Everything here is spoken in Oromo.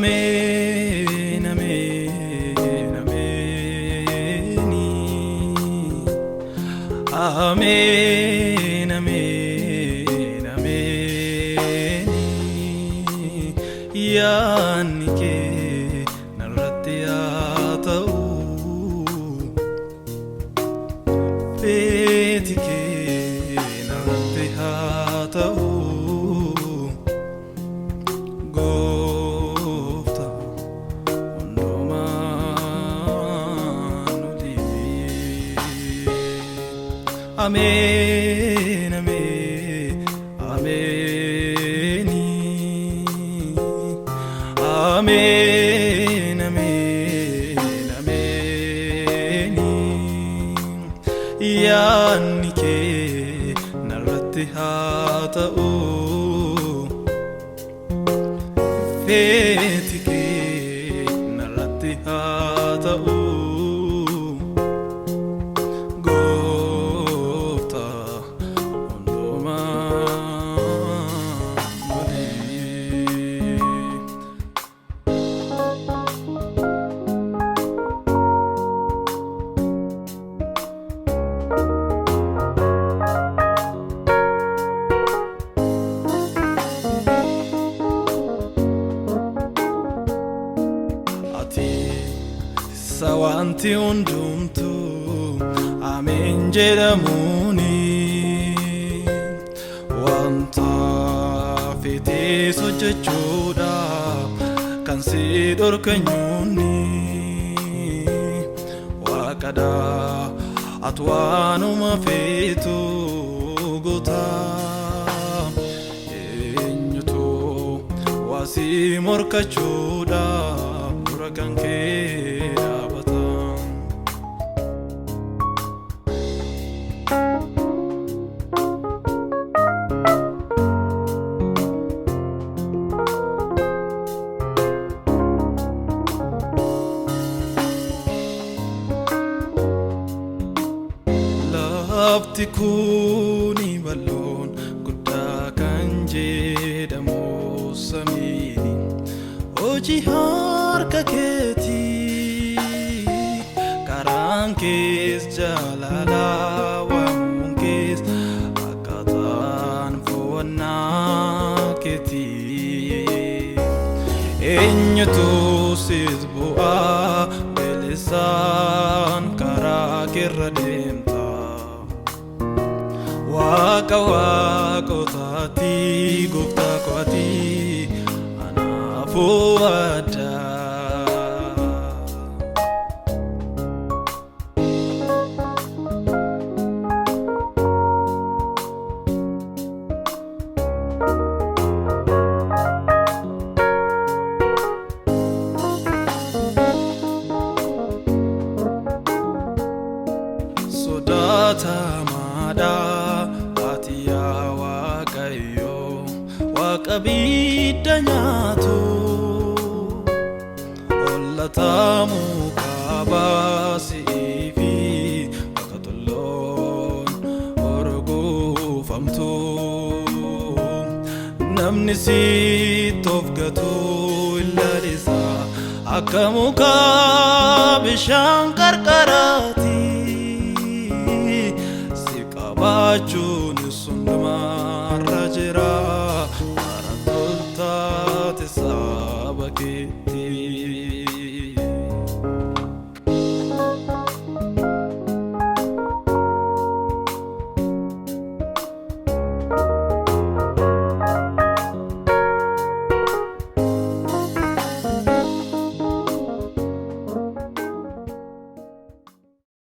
Amen, amen, amen. Amen, amen, amen. Yaanni kee narratti haa ta'u, feeti kee narratti haa ta'u. Amen, amen, amen. Amen, amen, amen. Yaanni kee narratti haa ta'u, feeti kee narratti haa ta'u. Sawanti hundumtu amen jedhamuni, wanta fedhe hojjechuudha kan si dhorkanyuuni. Waaqadha ati waanuma feetu goota, eenyutu waasi morkachuudha dura kan kee. Lafti kuni bal'oon guddaa kan jedhamu samii, hojii harka keetii karaan kees jaalala waamuun kees akkaataan fo'annaa keetii. Eenyutu siif bu'aa bilisaan karaa keerra deemta. Waaqa waaqotaati gooftaa kooti anaafuu addaa. Sodaatamaadha Waaqa bidda nyaatu, ollatamu kaabasii fi bakka tolloon orgufamtu. Namni sitti of gatu ilaalisa akka muka bishaan qarqaraati. Si qabaachuun sundumarra jira. Sabake